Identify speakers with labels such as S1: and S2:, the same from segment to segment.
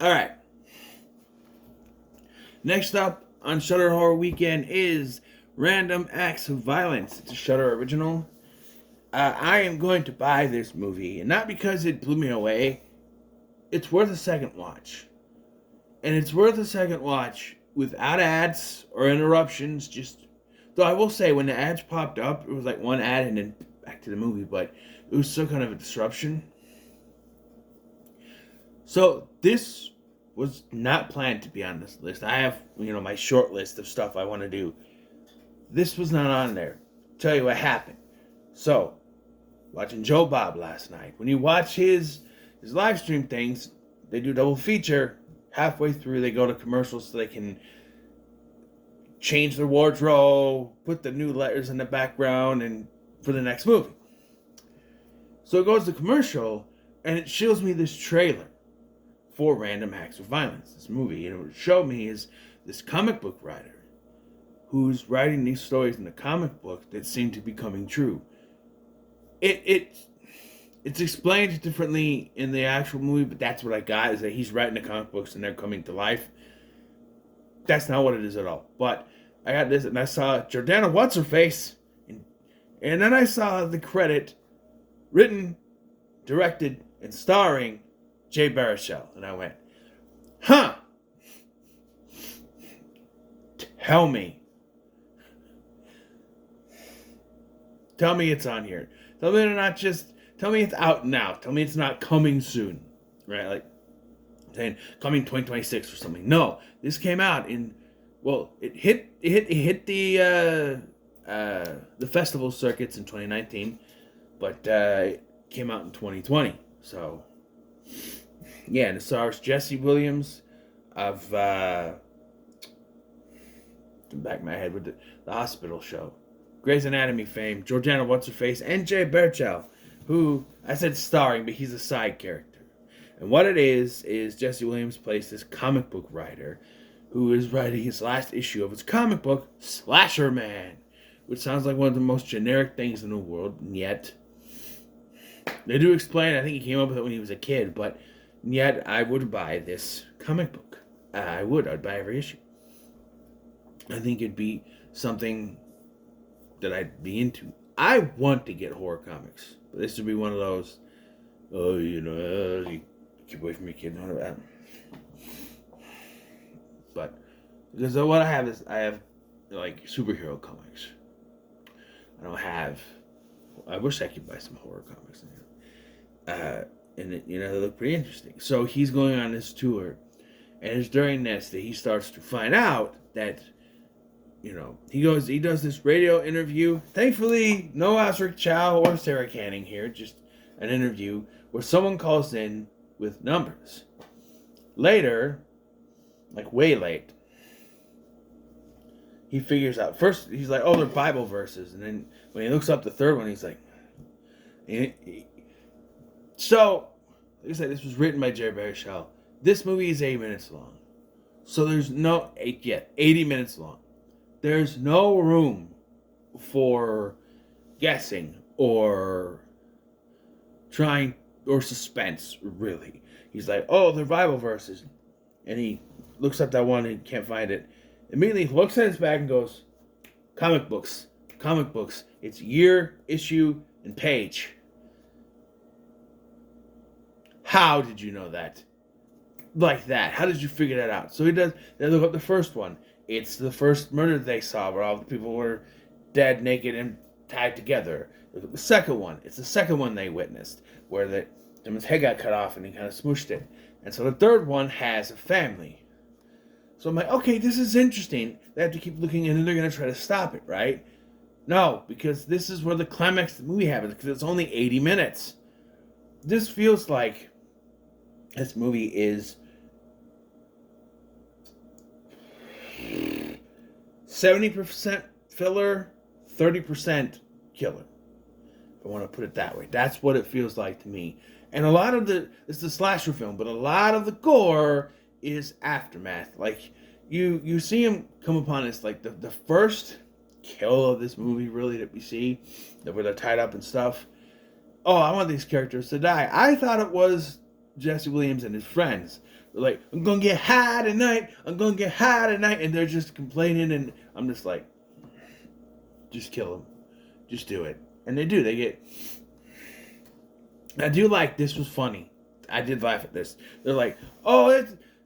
S1: Alright. Next up on Shudder Horror Weekend is Random Acts of Violence. It's a Shudder original. I am going to buy this movie, and not because it blew me away. It's worth a second watch. And it's worth a second watch without ads or interruptions. Just though I will say, when the ads popped up, it was like one ad and then back to the movie, but it was still kind of a disruption. So this was not planned to be on this list. I have, my short list of stuff I want to do. This was not on there. Tell you what happened. So, watching Joe Bob last night. When you watch his live stream things, they do double feature. Halfway through, they go to commercials so they can change their wardrobe, put the new letters in the background, and for the next movie. So it goes to commercial, and it shows me this trailer for Random Acts of Violence, this movie. And what it showed me is this comic book writer who's writing these stories in the comic book that seem to be coming true. It's explained differently in the actual movie, but that's what I got, is that he's writing the comic books and they're coming to life. That's not what it is at all. But I got this, and I saw Jordana What's-Her-Face, and then I saw the credit written, directed, and starring Jay Baruchel, and I went, huh, tell me it's on here. Tell me they're not just, tell me it's out now. Tell me it's not coming soon, right? Like saying coming 2026 or something. No, this came out in, well, it hit the festival circuits in 2019, but it came out in 2020. So yeah, and it stars Jesse Williams of the back of my head with the hospital show, Grey's Anatomy fame, Jordana What's-Her-Face, and Jay Baruchel, who I said starring, but he's a side character. And what it is Jesse Williams plays this comic book writer who is writing his last issue of his comic book, Slasher Man, which sounds like one of the most generic things in the world, and yet they do explain, I think he came up with it when he was a kid, but yet I would buy this comic book. I'd buy every issue. I think it'd be something that I'd be into. I want to get horror comics, but this would be one of those, you keep away from your kid, none of that. But, because what I have is, I have, like, superhero comics. I wish I could buy some horror comics in here. And they look pretty interesting. So he's going on this tour, and it's during this that he starts to find out that, he does this radio interview. Thankfully, no Osric Chow or Sarah Canning here, just an interview where someone calls in with numbers. Later, like way late, he figures out, first he's like, oh, they're Bible verses, and then when he looks up the third one, he's like, so, like I said, this was written by Jay Baruchel. This movie is 8 minutes long. So there's 80 minutes long. There's no room for guessing or trying, or suspense, really. He's like, oh, they're Bible verses. And he looks up that one and can't find it. Immediately looks at his bag and goes, comic books. It's year, issue, and page. How did you know that? Like that. How did you figure that out? So they look up the first one. It's the first murder they saw where all the people were dead, naked, and tied together. Look at the second one. It's the second one they witnessed, where someone's head got cut off and he kind of smooshed it. And so the third one has a family. So I'm like, okay, this is interesting. They have to keep looking, and then they're going to try to stop it, right? No, because this is where the climax of the movie happens, because it's only 80 minutes. This feels like this movie is 70% filler, 30% killer. If I want to put it that way. That's what it feels like to me. And a lot of it's a slasher film, but a lot of the gore is aftermath. Like, you see him come upon this, like, the first kill of this movie, really, that we see, where they're tied up and stuff. Oh, I want these characters to die. I thought it was Jesse Williams and his friends. They're like, I'm gonna get high tonight. I'm gonna get high tonight, and they're just complaining, and I'm just like, just kill him, just do it, and they do. They get. I do like this was funny. I did laugh at this. They're like,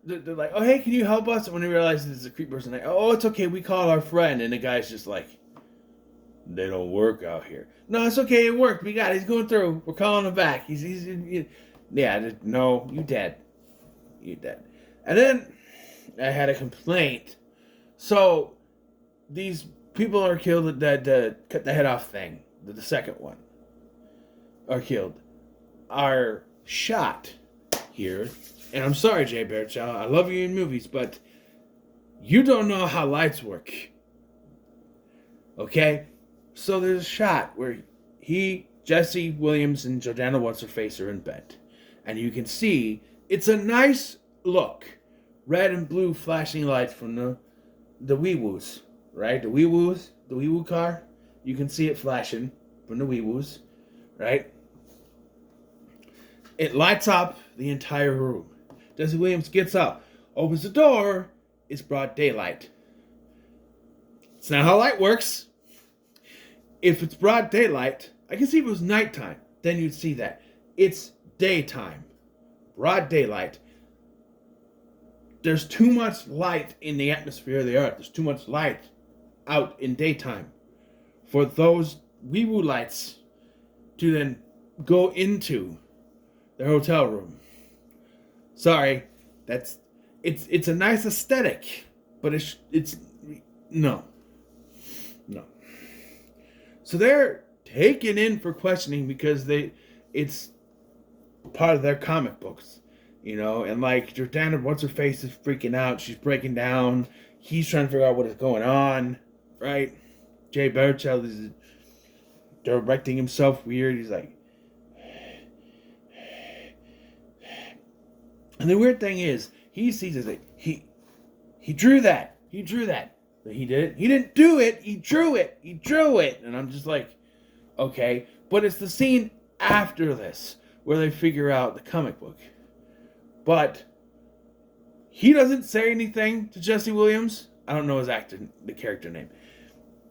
S1: they're like, oh hey, can you help us? And when they realize it's a creep person, like, oh it's okay, we called our friend, and the guy's just like, they don't work out here. No, it's okay, it worked. We got it. He's going through. We're calling him back. Yeah, no, you dead. You dead. And then I had a complaint. So these people are killed at that cut the head off thing. The second one are killed. Are shot here. And I'm sorry, Jay Baruchel. I love you in movies, but you don't know how lights work. Okay? So there's a shot where Jesse Williams, and Jordana What's-Her-Face are in bed. And you can see it's a nice look. Red and blue flashing lights from the wee-woos, right? The wee-woos, the wee-woo car. You can see it flashing from the wee-woos, right? It lights up the entire room. Jesse Williams gets up, opens the door. It's broad daylight. It's not how light works. If it's broad daylight, I can see if it was nighttime. Then you'd see that. It's daytime. Broad daylight. There's too much light in the atmosphere of the earth. There's too much light out in daytime for those wee-woo lights to then go into the hotel room. Sorry, it's a nice aesthetic, but it's no. So they're taken in for questioning because it's part of their comic books, and like Jordana What's-Her-Face is freaking out. She's breaking down. He's trying to figure out what is going on, right? Jay Baruchel is directing himself weird. He's like, and the weird thing is, he sees it. He drew that. He drew that. But he didn't. He didn't do it. He drew it. He drew it. And I'm just like, okay. But it's the scene after this where they figure out the comic book. But he doesn't say anything to Jesse Williams. I don't know the character name.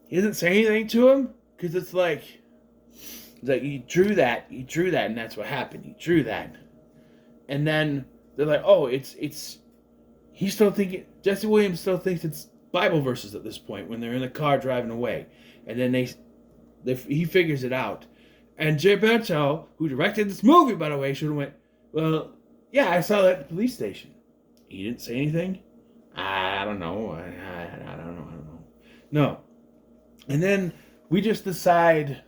S1: He doesn't say anything to him because it's like he drew that. He drew that, and that's what happened. He drew that, and then they're like, oh, it's. He's still thinking. Jesse Williams still thinks it's Bible verses at this point when they're in the car driving away, and then he figures it out. And Jay Baruchel, who directed this movie, by the way, should have went, well, yeah, I saw that at the police station. He didn't say anything. I don't know. I don't know. No. And then we just decide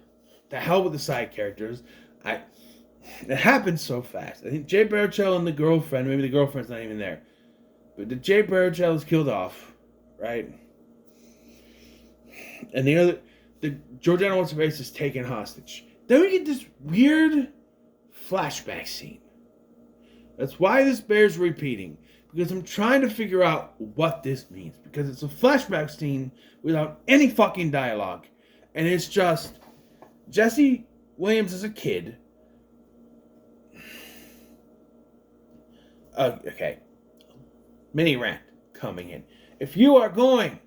S1: the hell with the side characters. It happens so fast. I think Jay Baruchel and the girlfriend, maybe the girlfriend's not even there, but the Jay Baruchel is killed off, right? And the Jordana What's-Her-Face is taken hostage. Then we get this weird flashback scene. That's why this bears repeating. Because I'm trying to figure out what this means. Because it's a flashback scene without any fucking dialogue. And it's just Jesse Williams as a kid. Okay. Mini rant coming in. If you are going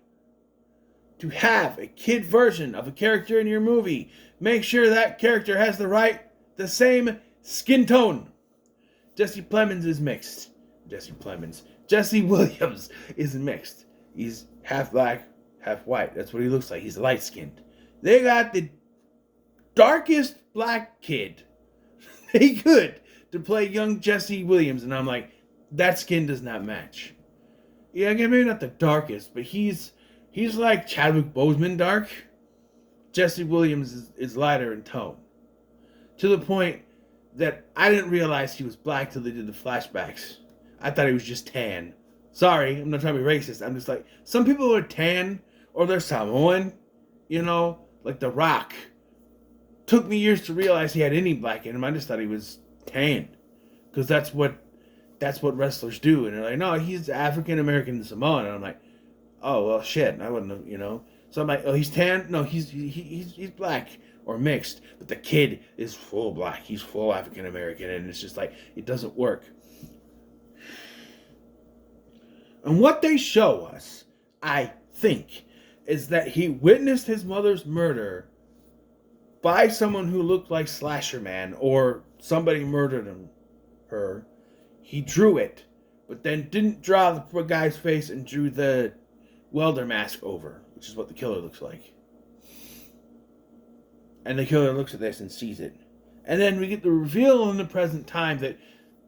S1: to have a kid version of a character in your movie, make sure that character has the same skin tone. Jesse Plemons is mixed. Jesse Williams is mixed. He's half black, half white. That's what he looks like. He's light skinned. They got the darkest black kid they could to play young Jesse Williams, and I'm like, that skin does not match. Yeah, maybe not the darkest, but he's like Chadwick Boseman dark. Jesse Williams is lighter in tone. To the point that I didn't realize he was black till they did the flashbacks. I thought he was just tan. Sorry, I'm not trying to be racist. I'm just like, some people are tan or they're Samoan, like The Rock. Took me years to realize he had any black in him. I just thought he was tan. Because that's what wrestlers do. And they're like, no, he's African American Samoan. And I'm like, oh, well, shit. I wouldn't have, So I'm like, oh, he's tan? No, he's black. or mixed, but the kid is full black. He's full African American, and it's just like, it doesn't work. And what they show us, I think, is that he witnessed his mother's murder by someone who looked like Slasher Man, or somebody murdered her. He drew it, but then didn't draw the guy's face and drew the welder mask over, which is what the killer looks like. And the killer looks at this and sees it. And then we get the reveal in the present time that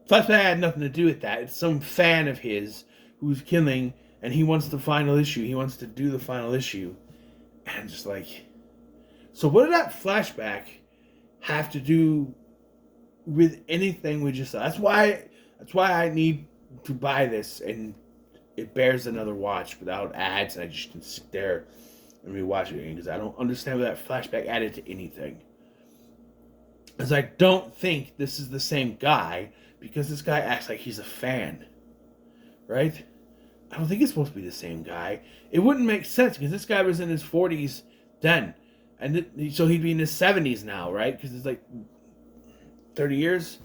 S1: Flashback had nothing to do with that. It's some fan of his who's killing, and he wants the final issue. He wants to do the final issue. And I'm just like, so what did that flashback have to do with anything we just saw? That's why I need to buy this, and it bears another watch without ads, and I just can sit there and rewatch it again, because I don't understand what that flashback added to anything. Because I don't think this is the same guy, because this guy acts like he's a fan. Right? I don't think it's supposed to be the same guy. It wouldn't make sense, because this guy was in his 40s then. And so he'd be in his 70s now, right? Because it's like 30 years?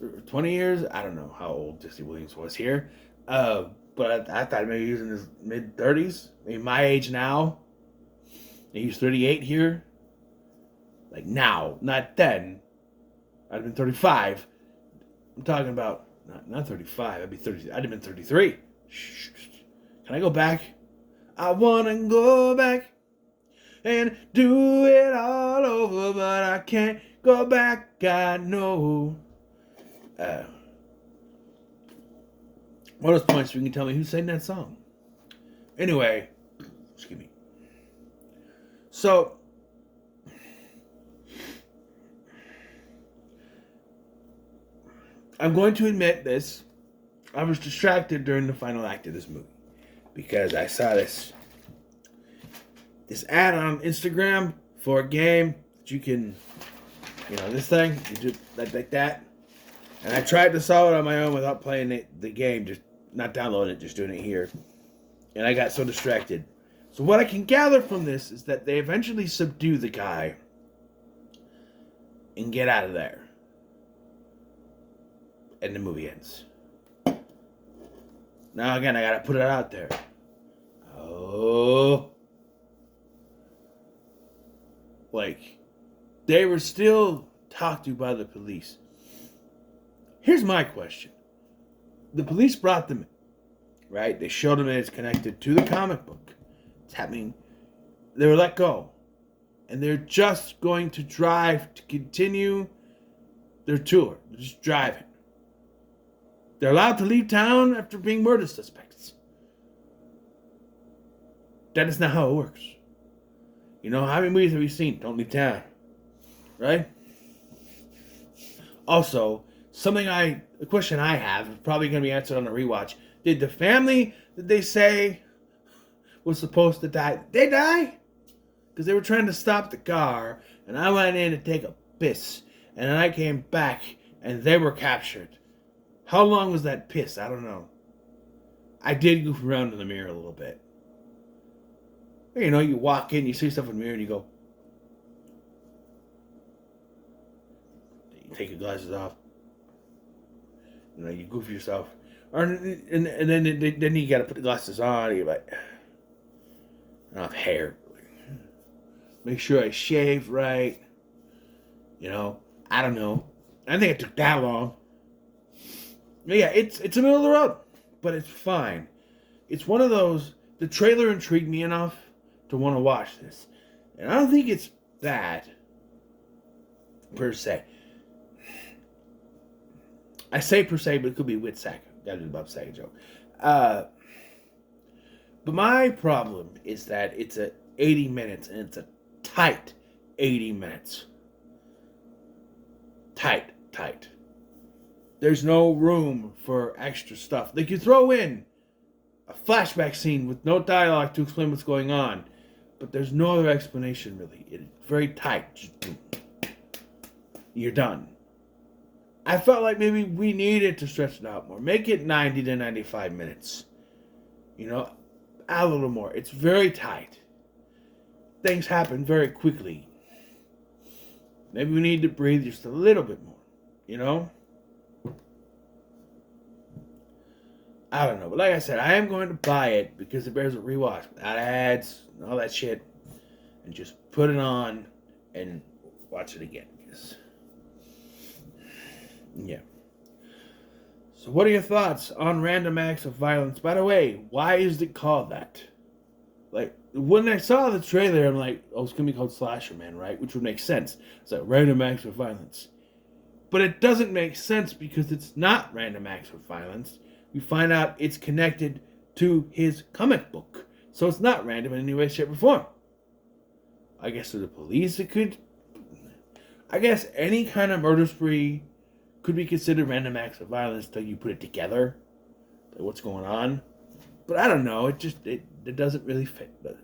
S1: Or 20 years? I don't know how old Jesse Williams was here. But I thought maybe he was in his mid-30s. Maybe my age now. And he's 38 here. Like now, not then. I'd have been 35. I'm talking about, not 35. I'd have been 33. Shh. Can I go back? I want to go back and do it all over, but I can't go back, I know. Bonus points so you can tell me who sang that song. Anyway, excuse me. So, I'm going to admit this. I was distracted during the final act of this movie because I saw this ad on Instagram for a game that you can, this thing, you do like that. And I tried to solve it on my own without playing the game, just not downloading it, just doing it here. And I got so distracted. So what I can gather from this is that they eventually subdue the guy and get out of there. And the movie ends. Now again, I gotta put it out there. Oh. Like, they were still talked to by the police. Here's my question. The police brought them in, right? They showed them that it's connected to the comic book. It's happening. They were let go. And they're just going to drive to continue their tour. They're just driving. They're allowed to leave town after being murder suspects. That is not how it works. How many movies have we seen? Don't leave town. Right? Also, a question I have, is probably going to be answered on a rewatch. Did the family that they say was supposed to die, did they die? Because they were trying to stop the car, and I went in to take a piss, and then I came back, and they were captured. How long was that piss? I don't know. I did goof around in the mirror a little bit. You walk in, you see stuff in the mirror, and you go. You take your glasses off. You goof yourself. And then you got to put the glasses on. You're like, I don't have hair. Make sure I shave right. I don't know. I think it took that long. Yeah, it's the middle of the road, but it's fine. It's one of those, the trailer intrigued me enough to want to watch this. And I don't think it's bad, per se. I say per se, but it could be with Sack. Gotta do the Bob Saget joke. But my problem is that it's 80 minutes, and it's a tight 80 minutes. Tight. There's no room for extra stuff. They could throw in a flashback scene with no dialogue to explain what's going on, but there's no other explanation, really. It's very tight. Just boom. You're done. I felt like maybe we needed to stretch it out more. Make it 90 to 95 minutes. Add a little more. It's very tight. Things happen very quickly. Maybe we need to breathe just a little bit more, you know? I don't know. But like I said, I am going to buy it because it bears a rewatch without ads and all that shit. And just put it on and watch it again. Yeah. So what are your thoughts on random acts of violence? By the way, why is it called that? Like, when I saw the trailer, I'm like, oh, it's going to be called Slasher Man, right? Which would make sense. It's like random acts of violence. But it doesn't make sense because it's not random acts of violence. We find out it's connected to his comic book. So it's not random in any way, shape, or form. I guess to the police it could. I guess any kind of murder spree could be considered random acts of violence until you put it together. Like what's going on. But I don't know. It doesn't really fit. But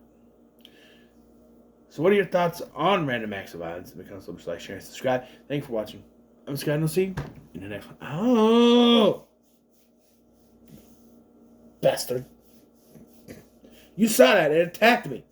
S1: so what are your thoughts on random acts of violence? Make a sure, like, share, and subscribe. Thanks for watching. I'm Scott, and I'll see you in the next one. Oh! Bastard. You saw that. It attacked me.